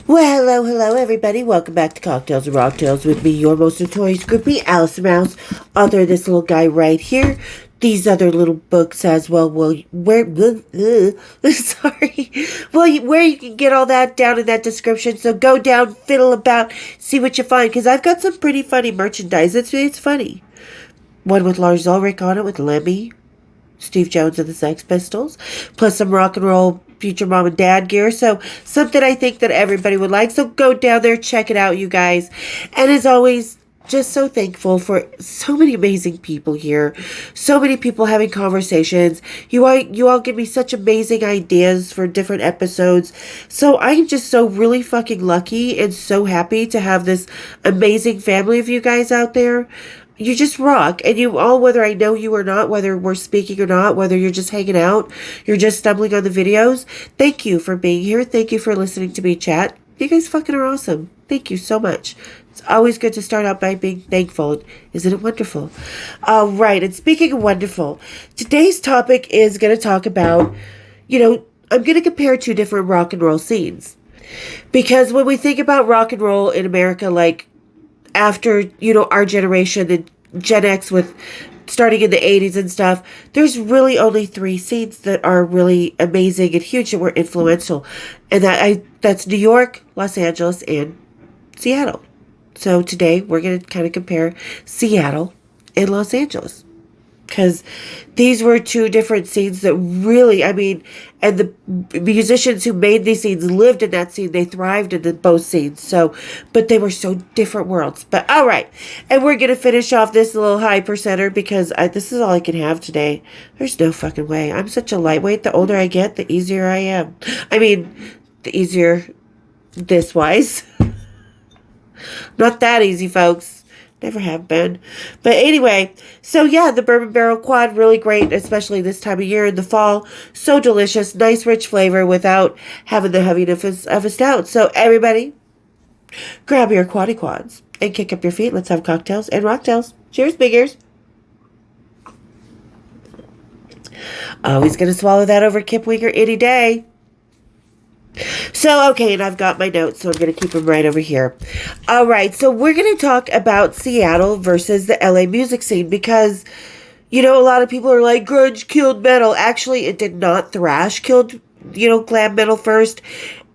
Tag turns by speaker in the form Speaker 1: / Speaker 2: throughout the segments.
Speaker 1: Well, hello, everybody. Welcome back to Cocktails and Rocktails with me, your most notorious groupie, Alice Mouse, author of this little guy right here. These other little books as well. Well, sorry. Well, where you can get all that down in that description. So go down, fiddle about, see what you find, because I've got some pretty funny merchandise. It's funny. One with Lars Ulrich on it with Lemmy, Steve Jones and the Sex Pistols, plus some rock and roll future mom and dad gear. So something I think that everybody would like. So go down there, check it out, you guys. And as always, just so thankful for so many amazing people here. So many people having conversations. You all give me such amazing ideas for different episodes. So I'm just so really fucking lucky and so happy to have this amazing family of you guys out there. You just rock. And you all, whether I know you or not, whether we're speaking or not, whether you're just hanging out, you're just stumbling on the videos, thank you for being here. Thank you for listening to me chat. You guys fucking are awesome. Thank you so much. It's always good to start out by being thankful. Isn't it wonderful? All right. And speaking of wonderful, today's topic is going to talk about, I'm going to compare two different rock and roll scenes. Because when we think about rock and roll in America, like, after, our generation and Gen X with starting in the 80s and stuff, there's really only three scenes that are really amazing and huge and were influential. And that's New York, Los Angeles, and Seattle. So today we're going to kind of compare Seattle and Los Angeles. Because these were two different scenes that really, and the musicians who made these scenes lived in that scene. They thrived in both scenes. So, but they were so different worlds. But all right. And we're going to finish off this little high percenter because this is all I can have today. There's no fucking way. I'm such a lightweight. The older I get, the easier I am. The easier this wise. Not that easy, folks. Never have been. But anyway, so yeah, the Bourbon Barrel Quad, really great, especially this time of year in the fall. So delicious, nice rich flavor without having the heaviness of a stout. So everybody, grab your quads and kick up your feet. Let's have cocktails and rocktails. Cheers, big ears. Always going to swallow that over Kip Winger any day. So, okay, and I've got my notes, so I'm going to keep them right over here. All right, so we're going to talk about Seattle versus the LA music scene because, a lot of people are like, grunge killed metal. Actually, it did not. Thrash killed, glam metal first,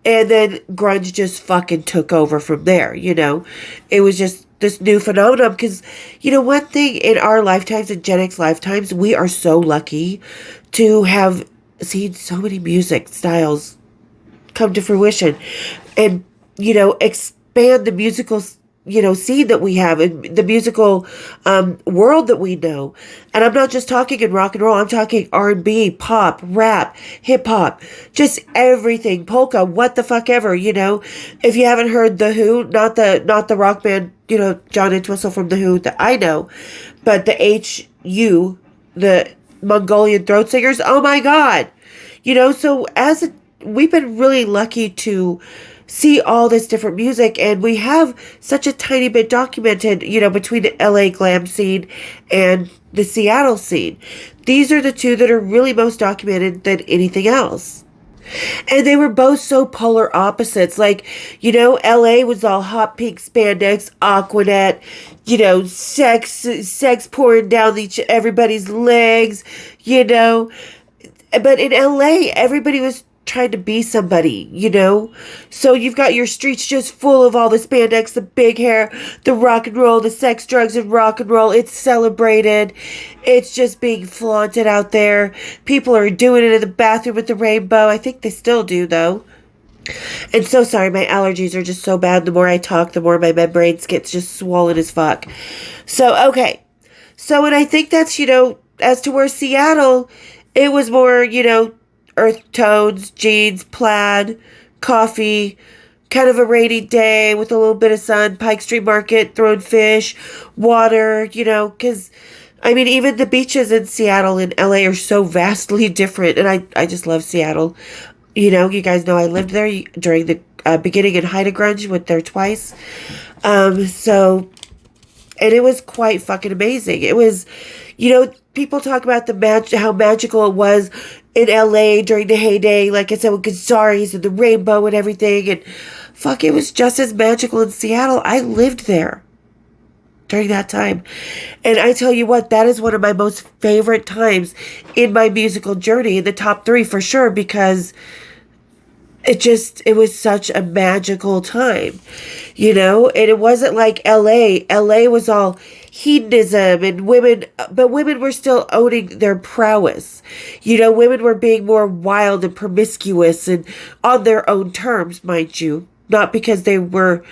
Speaker 1: and then grunge just fucking took over from there, It was just this new phenomenon because, one thing in our lifetimes, in Gen X lifetimes, we are so lucky to have seen so many music styles come to fruition and, expand the musical, scene that we have and the musical world that we know. And I'm not just talking in rock and roll. I'm talking R&B, pop, rap, hip hop, just everything, polka, what the fuck ever, If you haven't heard The Who, not the rock band, John Entwistle from The Who that I know, but the HU, the Mongolian throat singers, oh my God. So we've been really lucky to see all this different music, and we have such a tiny bit documented, between the LA glam scene and the Seattle scene. These are the two that are really most documented than anything else. And they were both so polar opposites. Like, LA was all hot pink spandex, Aquanet, sex pouring down everybody's legs, But in LA, everybody was trying to be somebody, So you've got your streets just full of all the spandex, the big hair, the rock and roll, the sex, drugs, and rock and roll. It's celebrated. It's just being flaunted out there. People are doing it in the bathroom with the rainbow. I think they still do, though. And so sorry, my allergies are just so bad. The more I talk, the more my membranes gets just swollen as fuck. So, okay. So, and I think that's, as to where Seattle, it was more, earth tones, jeans, plaid, coffee, kind of a rainy day with a little bit of sun, Pike Street Market, throwing fish, water, because, even the beaches in Seattle and LA are so vastly different, and I just love Seattle. You guys know I lived there during the beginning and height of grunge, went there twice, and it was quite fucking amazing. It was, people talk about how magical it was in LA during the heyday, like I said, with Gazaris and the rainbow and everything, and fuck, it was just as magical in Seattle. I lived there during that time. And I tell you what, that is one of my most favorite times in my musical journey, in the top 3 for sure, because it was such a magical time, and it wasn't like LA. LA was all hedonism and women, but women were still owning their prowess. Women were being more wild and promiscuous and on their own terms, mind you, not because they were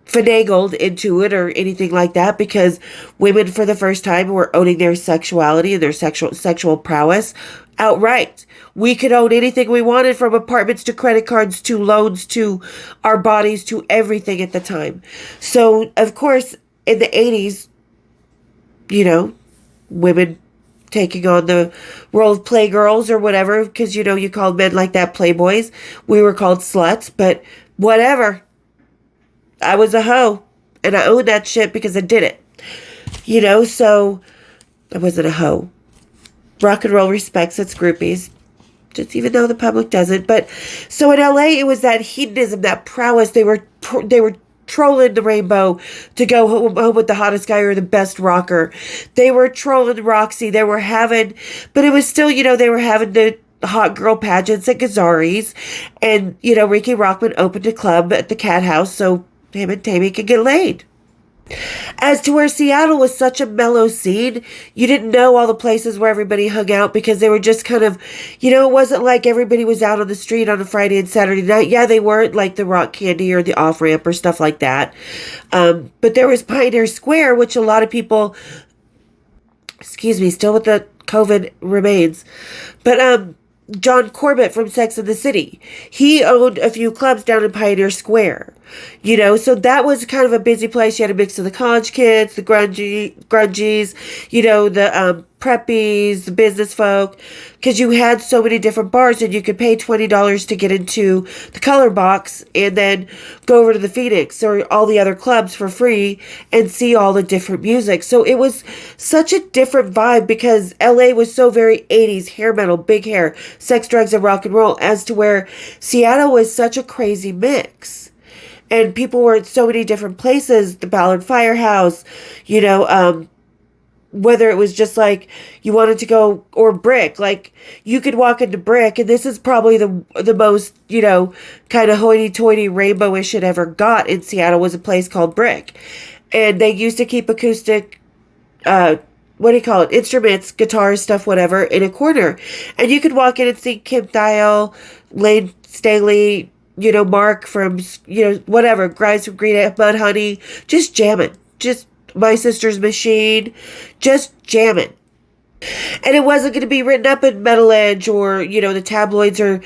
Speaker 1: finagled into it or anything like that, because women for the first time were owning their sexuality and their sexual prowess outright. We could own anything we wanted, from apartments to credit cards to loans to our bodies to everything at the time. So, of course, in the 80s, women taking on the role of playgirls or whatever, because, you called men like that playboys. We were called sluts, but whatever. I was a hoe, and I owned that shit because I did it. So I wasn't a hoe. Rock and roll respects its groupies, just even though the public doesn't. But so in LA, it was that hedonism, that prowess. They were trolling the rainbow to go home with the hottest guy or the best rocker. They were trolling Roxy. They were having, but it was still, they were having the hot girl pageants at Gazzari's, and Ricky Rockman opened a club at the Cat House so him and Tammy could get laid. As to where Seattle was such a mellow scene, you didn't know all the places where everybody hung out, because they were just kind of, it wasn't like everybody was out on the street on a Friday and Saturday night. Yeah, they weren't like the Rock Candy or the Off Ramp or stuff like that. But there was Pioneer Square, which a lot of people, still with the COVID remains, but John Corbett from Sex and the City, he owned a few clubs down in Pioneer Square, so that was kind of a busy place. You had a mix of the college kids, the grungies, the preppies, the business folk, because you had so many different bars, and you could pay $20 to get into the Color Box and then go over to the Phoenix or all the other clubs for free and see all the different music. So it was such a different vibe, because LA was so very 80s, hair metal, big hair, sex, drugs, and rock and roll, as to where Seattle was such a crazy mix. And people were at so many different places, the Ballard Firehouse, whether it was just like you wanted to go, or Brick, like you could walk into Brick, and this is probably the most, kind of hoity-toity rainbowish it ever got in Seattle, was a place called Brick. And they used to keep acoustic, instruments, guitars, stuff, whatever, in a corner. And you could walk in and see Kim Thiel, Lane Staley, Mark from, whatever, guys from Green Mud Honey, just jamming, just My Sister's Machine, just jamming. And it wasn't going to be written up in Metal Edge or, the tabloids, or,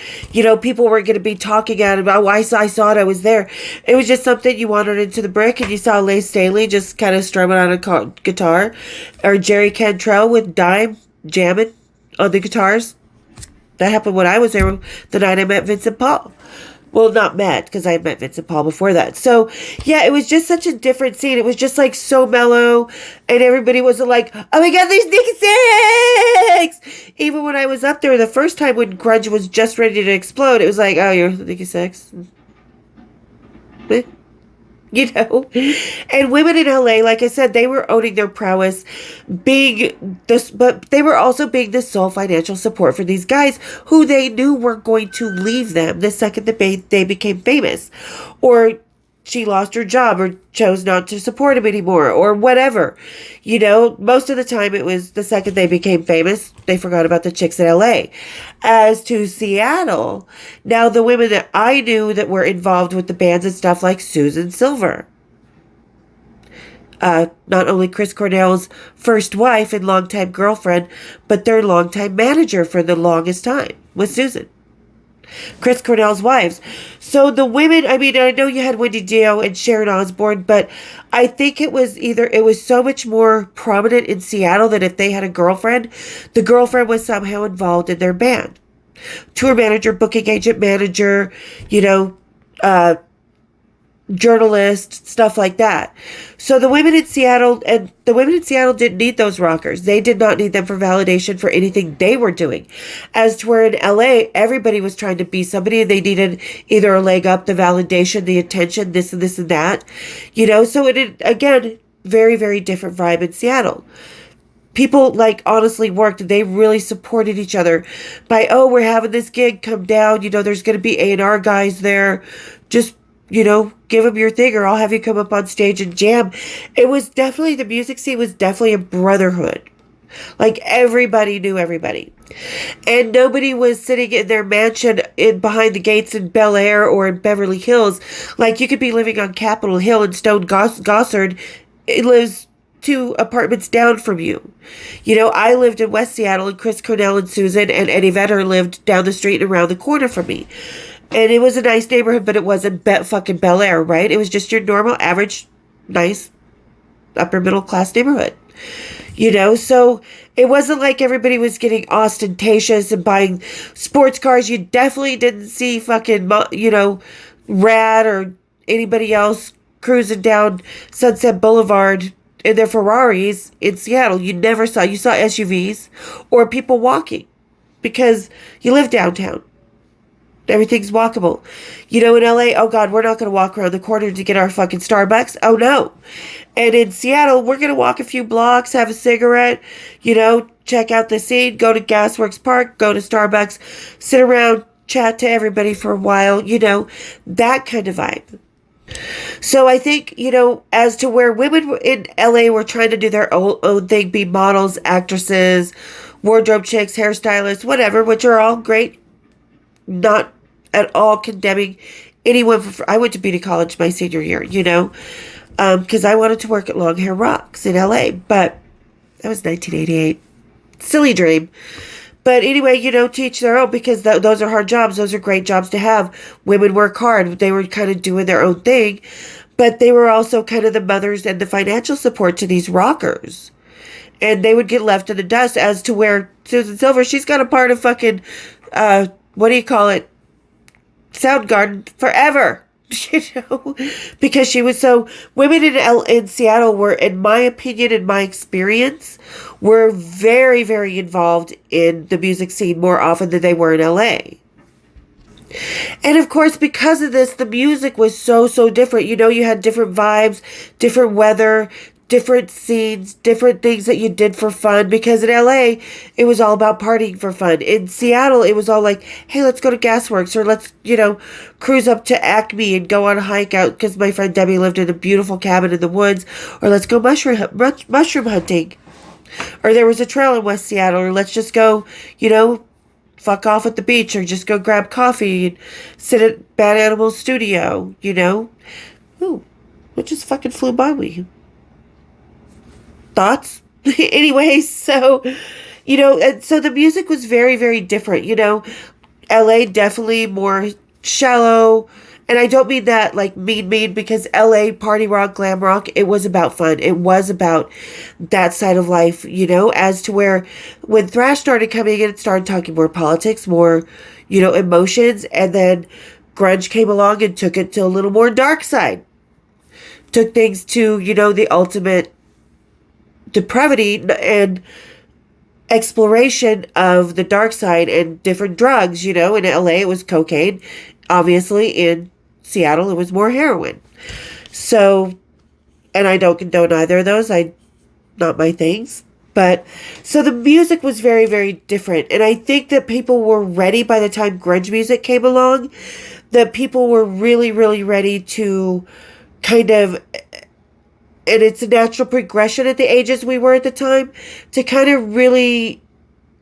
Speaker 1: people weren't going to be talking at it about, I saw it, I was there. It was just something you wandered into the Brick and you saw Lane Staley just kind of strumming on a guitar, or Jerry Cantrell with Dime jamming on the guitars. That happened when I was there the night I met Vincent Paul. Well, not met, because I had met Vincent Paul before that. So, yeah, it was just such a different scene. It was just, like, so mellow, and everybody was like, oh my God, there's Nikki Sixx! Even when I was up there the first time when grunge was just ready to explode, it was like, oh, you're Nikki Sixx? And women in LA, like I said, they were owning their prowess, but they were also being the sole financial support for these guys who they knew were going to leave them the second that they became famous, or she lost her job or chose not to support him anymore, or whatever. Most of the time it was the second they became famous, they forgot about the chicks in LA. As to Seattle, now the women that I knew that were involved with the bands and stuff, like Susan Silver. Not only Chris Cornell's first wife and longtime girlfriend, but their longtime manager for the longest time was Susan. Chris Cornell's wives. So the women, I know you had Wendy Dio and Sharon Osbourne, but I think it was so much more prominent in Seattle that if they had a girlfriend, the girlfriend was somehow involved in their band. Tour manager, booking agent, manager, journalists, stuff like that. So the women in Seattle didn't need those rockers. They did not need them for validation for anything they were doing. As to where in LA, everybody was trying to be somebody and they needed either a leg up, the validation, the attention, this and this and that. So again, very, very different vibe in Seattle. People honestly worked. They really supported each other by, oh, we're having this gig, come down. There's going to be A&R guys there. Just give them your thing or I'll have you come up on stage and jam. It was definitely, the music scene was definitely a brotherhood. Everybody knew everybody. And nobody was sitting in their mansion behind the gates in Bel Air or in Beverly Hills. You could be living on Capitol Hill and Stone Gossard. It lives 2 apartments down from you. I lived in West Seattle and Chris Cornell and Susan and Eddie Vedder lived down the street and around the corner from me. And it was a nice neighborhood, but it wasn't fucking Bel Air, right? It was just your normal, average, nice, upper middle class neighborhood. So it wasn't like everybody was getting ostentatious and buying sports cars. You definitely didn't see fucking, Rad or anybody else cruising down Sunset Boulevard in their Ferraris in Seattle. You saw SUVs or people walking because you live downtown. Everything's walkable. In LA, oh God, we're not going to walk around the corner to get our fucking Starbucks. Oh no. And in Seattle, we're going to walk a few blocks, have a cigarette, check out the scene, go to Gasworks Park, go to Starbucks, sit around, chat to everybody for a while, that kind of vibe. So I think, as to where women in LA were trying to do their own thing, be models, actresses, wardrobe chicks, hairstylists, whatever, which are all great. Not at all condemning anyone. I went to beauty college my senior year, because I wanted to work at Long Hair Rocks in LA, but that was 1988. Silly dream. But anyway, to each their own, because those are hard jobs. Those are great jobs to have. Women work hard. They were kind of doing their own thing, but they were also kind of the mothers and the financial support to these rockers. And they would get left in the dust, as to where Susan Silver, she's got a part of fucking, what do you call it? Soundgarden forever, because she was so, women in Seattle were, in my opinion, in my experience, were very, very involved in the music scene more often than they were in LA. And of course, because of this, the music was so, so different. You had different vibes, different weather, different scenes, different things that you did for fun, because in LA, it was all about partying for fun. In Seattle, it was all like, hey, let's go to Gasworks, or let's, cruise up to Acme and go on a hike out, because my friend Debbie lived in a beautiful cabin in the woods, or let's go mushroom hunting. Or there was a trail in West Seattle, or let's just go, fuck off at the beach, or just go grab coffee and sit at Bad Animals Studio, Ooh, it just fucking flew by me. Thoughts? Anyway, so, and so the music was very, very different, LA definitely more shallow, and I don't mean that mean, because LA party rock, glam rock, it was about fun. It was about that side of life, as to where when thrash started coming in, it started talking more politics, more, emotions, and then grunge came along and took it to a little more dark side. Took things to, the ultimate depravity and exploration of the dark side and different drugs. In LA it was cocaine. Obviously in Seattle it was more heroin. So, and I don't condone either of those. Not my things. But so the music was very, very different. And I think that people were ready by the time grunge music came along, that people were really, really ready to kind of, and it's a natural progression at the ages we were at the time, to kind of really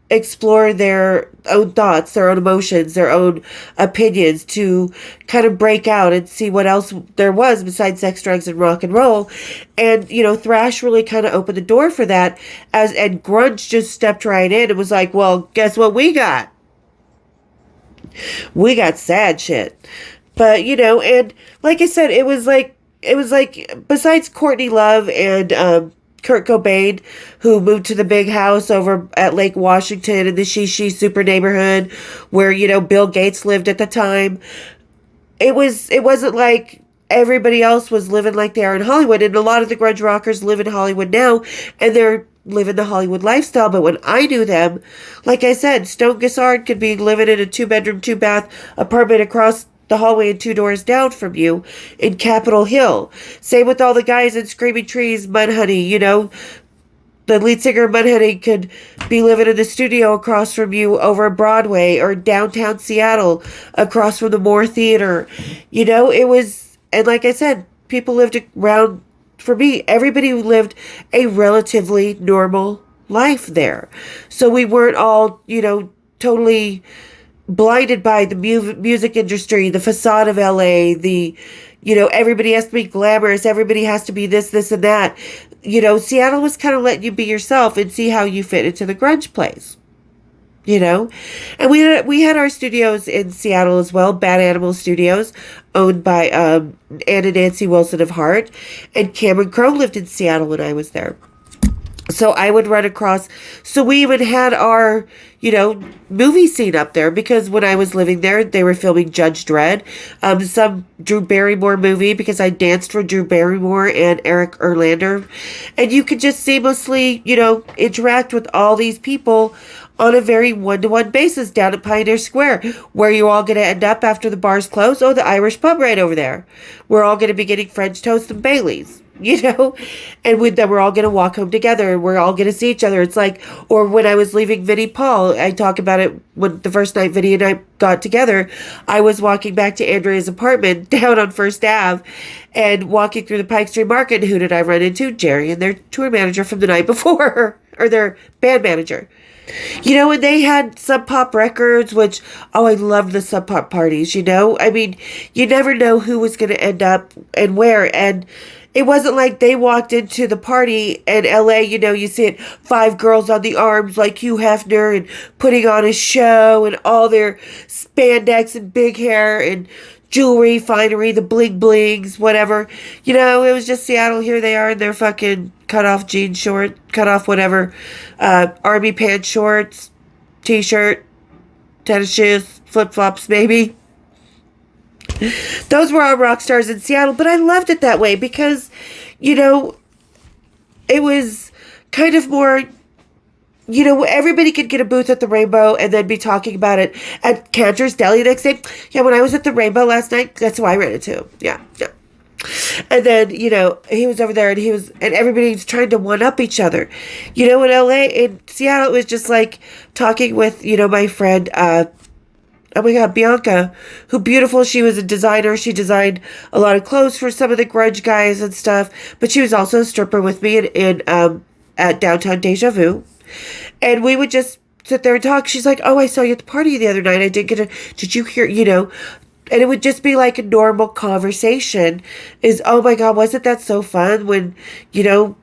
Speaker 1: explore their own thoughts, their own emotions, their own opinions, to kind of break out and see what else there was besides sex, drugs, and rock and roll. And, thrash really kind of opened the door for that, and grunge just stepped right in and was like, well, guess what we got? We got sad shit. But, and like I said, it was like, besides Courtney Love and Kurt Cobain, who moved to the big house over at Lake Washington in the Shishi super neighborhood where, Bill Gates lived at the time, it wasn't like everybody else was living like they are in Hollywood. And a lot of the grunge rockers live in Hollywood now, and they're living the Hollywood lifestyle. But when I knew them, like I said, Stone Gassard could be living in a 2-bedroom, 2-bath apartment across the hallway and 2 doors down from you in Capitol Hill. Same with all the guys in Screaming Trees, Mudhoney, you know. The lead singer of Mudhoney could be living in the studio across from you over Broadway or downtown Seattle across from the Moore Theater. You know, it was, and like I said, people lived around, for me, everybody lived a relatively normal life there. So we weren't all, you know, totally blinded by the music industry, the facade of LA, you know, everybody has to be glamorous, everybody has to be this, and that. You know, Seattle was kind of letting you be yourself and see how you fit into the grunge place. You know? And we had our studios in Seattle as well, Bad Animal Studios, owned by Ann and Nancy Wilson of Heart. And Cameron Crowe lived in Seattle when I was there. So I would run across, so we even had our, you know, movie scene up there, because when I was living there, they were filming Judge Dredd, some Drew Barrymore movie, because I danced for Drew Barrymore and Eric Erlander. And you could just seamlessly, you know, interact with all these people on a very one-to-one basis down at Pioneer Square. Where you all going to end up after the bars close? Oh, the Irish pub right over there. We're all going to be getting French toast and Baileys. You know, and then we're all going to walk home together, and we're all going to see each other. It's like, or when I was leaving Vinnie Paul, I talk about it when the first night Vinnie and I got together, I was walking back to Andrea's apartment down on First Ave and walking through the Pike Street Market. And who did I run into? Jerry and their tour manager from the night before, or their band manager. You know, and they had Sub Pop Records, which, oh, I loved the Sub Pop parties, you know? I mean, you never know who was going to end up and where, and it wasn't like they walked into the party in LA, you know, you see it, 5 girls on the arms like Hugh Hefner and putting on a show and all their spandex and big hair and jewelry, finery, the bling blings, whatever. You know, it was just Seattle. Here they are in their fucking cut off jean short, cut off whatever, army pants shorts, t-shirt, tennis shoes, flip flops, maybe. Those were our rock stars in Seattle, but I loved it that way because, you know, it was kind of more, you know, everybody could get a booth at the Rainbow and then be talking about it at Cantor's Deli the next day. Yeah, when I was at the Rainbow last night, that's who I ran into. Yeah. And then, you know, he was over there and everybody's trying to one-up each other. You know, in LA, in Seattle, it was just like talking with, you know, my friend, oh my God, Bianca, who beautiful. She was a designer. She designed a lot of clothes for some of the grunge guys and stuff. But she was also a stripper with me at downtown Deja Vu. And we would just sit there and talk. She's like, oh, I saw you at the party the other night. Did you hear, you know? And it would just be like a normal conversation is, oh my God, wasn't that so fun when, you know,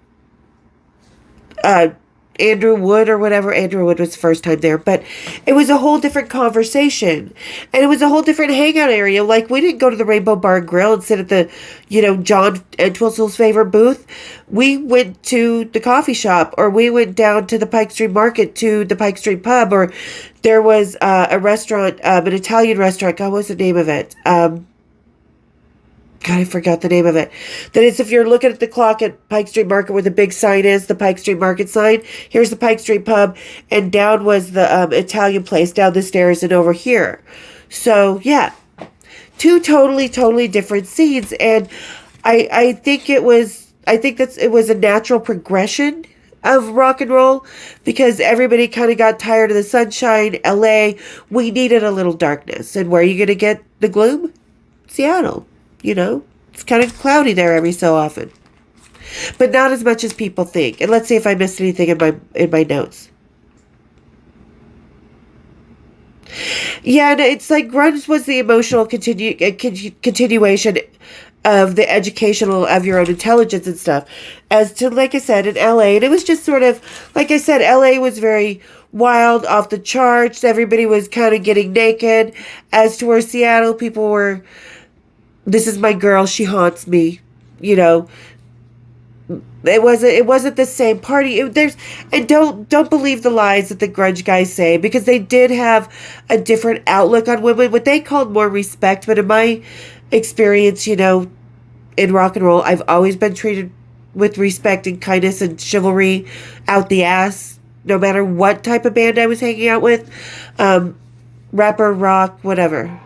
Speaker 1: Andrew Wood or whatever. Andrew Wood was the first time there, but it was a whole different conversation and it was a whole different hangout area. Like we didn't go to the Rainbow Bar and Grill and sit at the, you know, John Entwistle's favorite booth. We went to the coffee shop or we went down to the Pike Street Market to the Pike Street Pub, or there was a restaurant, an Italian restaurant. God, what's the name of it? God, I forgot the name of it. That is, if you're looking at the clock at Pike Street Market where the big sign is, the Pike Street Market sign, here's the Pike Street Pub, and down was the Italian place down the stairs and over here. So, yeah, 2 totally different scenes, and I think it was a natural progression of rock and roll because everybody kind of got tired of the sunshine. LA, we needed a little darkness, and where are you going to get the gloom? Seattle. You know, it's kind of cloudy there every so often, but not as much as people think. And let's see if I missed anything in my notes. Yeah, and it's like grunge was the emotional continuation of the educational of your own intelligence and stuff. As to, like I said, in LA, and it was just sort of, like I said, LA was very wild, off the charts. Everybody was kind of getting naked. As to where Seattle, people were, this is my girl, she haunts me, you know. It wasn't the same party. And don't believe the lies that the grunge guys say, because they did have a different outlook on women, what they called more respect. But in my experience, you know, in rock and roll. I've always been treated with respect and kindness and chivalry out the ass, no matter what type of band I was hanging out with. Rapper, rock, whatever.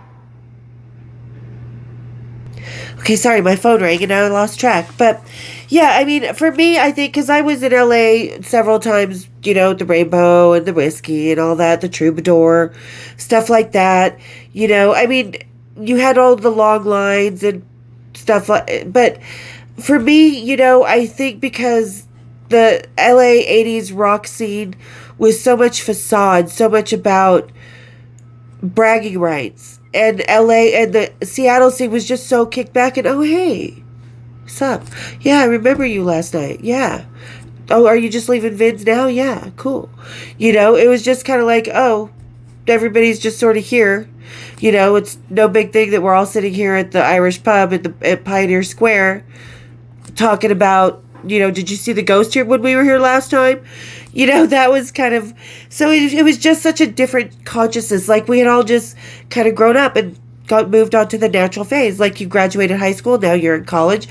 Speaker 1: Okay, sorry, my phone rang and I lost track. But yeah, I mean, for me, I think because I was in LA several times, the Rainbow and the Whiskey and all that, the Troubadour, stuff like that. I mean, you had all the long lines and stuff like. But for me, I think because the LA 80s rock scene was so much facade, so much about bragging rights. And LA and the Seattle scene was just so kicked back and, oh, hey, what's up? Yeah, I remember you last night. Yeah. Oh, are you just leaving Vince now? Yeah, cool. It was just kind of like, oh, everybody's just sort of here. It's no big thing that we're all sitting here at the Irish pub at Pioneer Square talking about, did you see the ghost here when we were here last time? That was kind of, so it was just such a different consciousness. Like we had all just kind of grown up and moved on to the natural phase. Like you graduated high school, now you're in college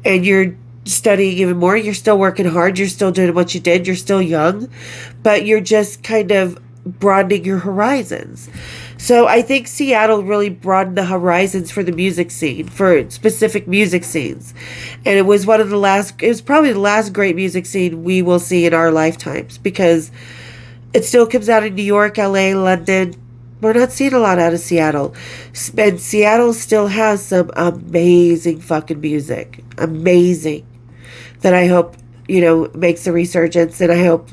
Speaker 1: and you're studying even more. You're still working hard. You're still doing what you did. You're still young, but you're just kind of broadening your horizons. So I think Seattle really broadened the horizons for the music scene, for specific music scenes. And it was probably the last great music scene we will see in our lifetimes, because it still comes out of New York, LA, London. We're not seeing a lot out of Seattle. And Seattle still has some amazing fucking music. Amazing. That I hope, makes a resurgence, and I hope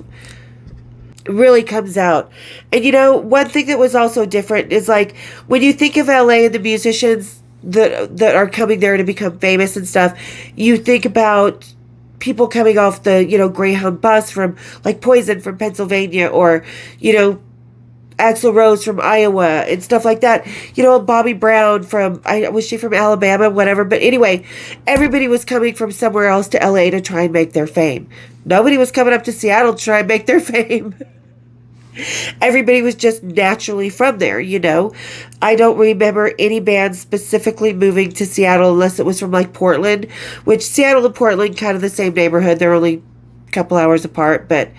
Speaker 1: really comes out. And one thing that was also different is like when you think of LA and the musicians that are coming there to become famous and stuff, you think about people coming off the Greyhound bus from like Poison from Pennsylvania, or Axl Rose from Iowa and stuff like that. Bobby Brown was she from Alabama, whatever. But anyway, everybody was coming from somewhere else to LA to try and make their fame. Nobody was coming up to Seattle to try and make their fame. Everybody was just naturally from there, I don't remember any bands specifically moving to Seattle unless it was from like Portland, which Seattle and Portland kind of the same neighborhood. They're only a couple hours apart. But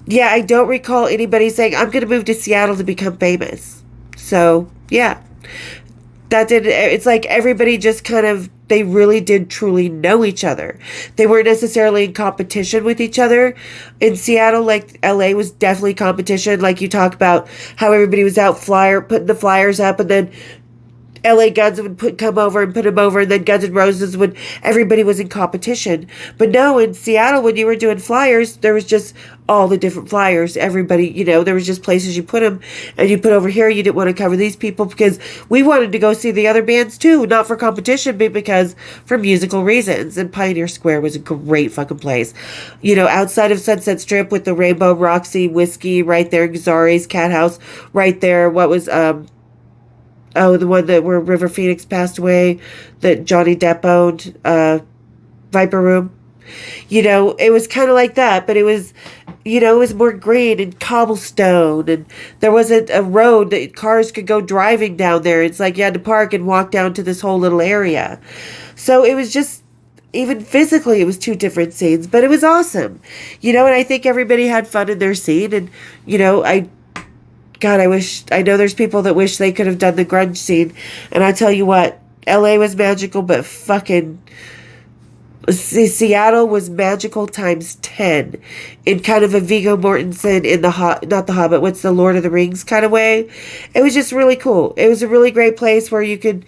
Speaker 1: yeah, I don't recall anybody saying, I'm going to move to Seattle to become famous. So yeah, it's like everybody just kind of, they really did truly know each other. They weren't necessarily in competition with each other. In Seattle, like LA was definitely competition. Like you talk about how everybody was out putting the flyers up, and then LA Guns would come over and put them over, and then Guns N' Roses everybody was in competition. But no, in Seattle, when you were doing flyers, there was just all the different flyers. Everybody, there was just places you put them, and you put over here, you didn't want to cover these people because we wanted to go see the other bands too, not for competition, but because for musical reasons. And Pioneer Square was a great fucking place. Outside of Sunset Strip with the Rainbow, Roxy, Whiskey, right there, Gazari's, Cat House, right there. What was, the one where River Phoenix passed away, that Johnny Depp owned, Viper Room. It was kind of like that, but it was, it was more green and cobblestone, and there wasn't a road that cars could go driving down there. It's like you had to park and walk down to this whole little area. So it was just, even physically, it was two different scenes, but it was awesome. And I think everybody had fun in their scene, and, I know there's people that wish they could have done the grunge scene. And I tell you what, LA was magical, but fucking Seattle was magical times 10 in kind of a Viggo Mortensen in not the Hobbit, what's the Lord of the Rings kind of way. It was just really cool. It was a really great place where you could,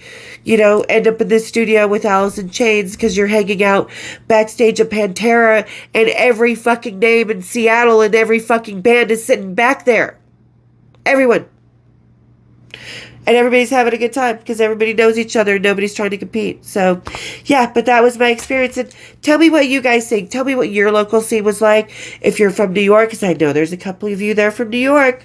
Speaker 1: end up in this studio with Alice in Chains because you're hanging out backstage at Pantera, and every fucking name in Seattle and every fucking band is sitting back there. Everyone. And everybody's having a good time because everybody knows each other and nobody's trying to compete. So, yeah, but that was my experience. And tell me what you guys think. Tell me what your local scene was like. If you're from New York, because I know there's a couple of you there from New York.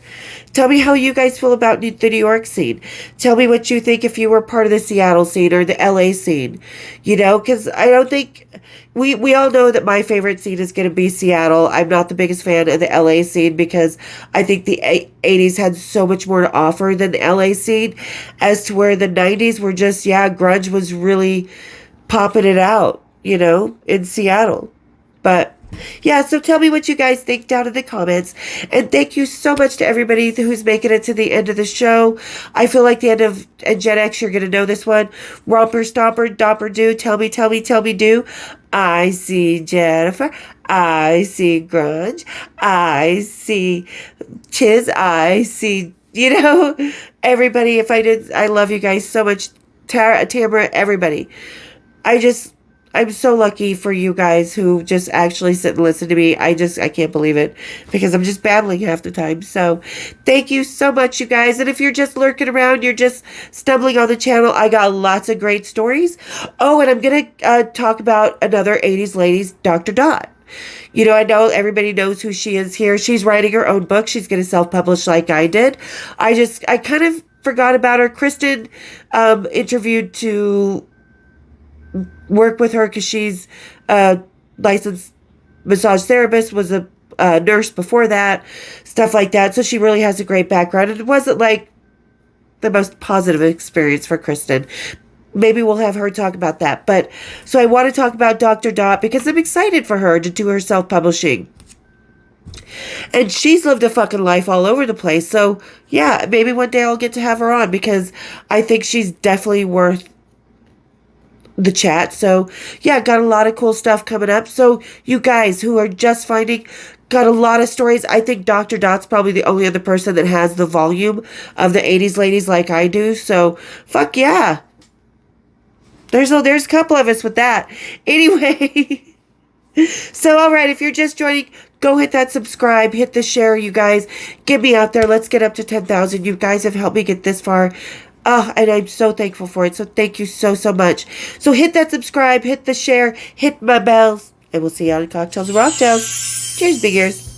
Speaker 1: Tell me how you guys feel about the New York scene. Tell me what you think if you were part of the Seattle scene or the LA scene. Because I don't think... We all know that my favorite scene is going to be Seattle. I'm not the biggest fan of the LA scene because I think the 80s had so much more to offer than the LA scene, as to where the 90s were just, grunge was really popping it out, in Seattle. But yeah, so tell me what you guys think down in the comments. And thank you so much to everybody who's making it to the end of the show. I feel like the end of Gen X, you're going to know this one. Romper, Stomper, Dopper, Do, Tell Me, Tell Me, Tell Me, Do. I see Jennifer. I see Grunge. I see Chiz. I see, everybody. I love you guys so much. Tamara, everybody. I'm so lucky for you guys who just actually sit and listen to me. I can't believe it because I'm just babbling half the time. So thank you so much, you guys. And if you're just lurking around, you're just stumbling on the channel, I got lots of great stories. Oh, and I'm going to talk about another 80s ladies, Dr. Dot. I know everybody knows who she is here. She's writing her own book. She's going to self-publish like I did. I kind of forgot about her. Kristen interviewed to work with her because she's a licensed massage therapist, was a nurse before that, stuff like that. So she really has a great background. And it wasn't like the most positive experience for Kristen. Maybe we'll have her talk about that. But so I want to talk about Dr. Dot because I'm excited for her to do her self-publishing. And she's lived a fucking life all over the place. So yeah, maybe one day I'll get to have her on because I think she's definitely worth the chat. So yeah, got a lot of cool stuff coming up. So you guys who are just finding, got a lot of stories. I think Dr. Dot's probably the only other person that has the volume of the 80s ladies like I do. So fuck yeah. There's a couple of us with that. Anyway. So all right, if you're just joining, go hit that subscribe, hit the share, you guys. Get me out there. Let's get up to 10,000. You guys have helped me get this far. And I'm so thankful for it. So thank you so, so much. So hit that subscribe, hit the share, hit my bells, and we'll see you on Cocktails and Rocktails. Cheers, big ears.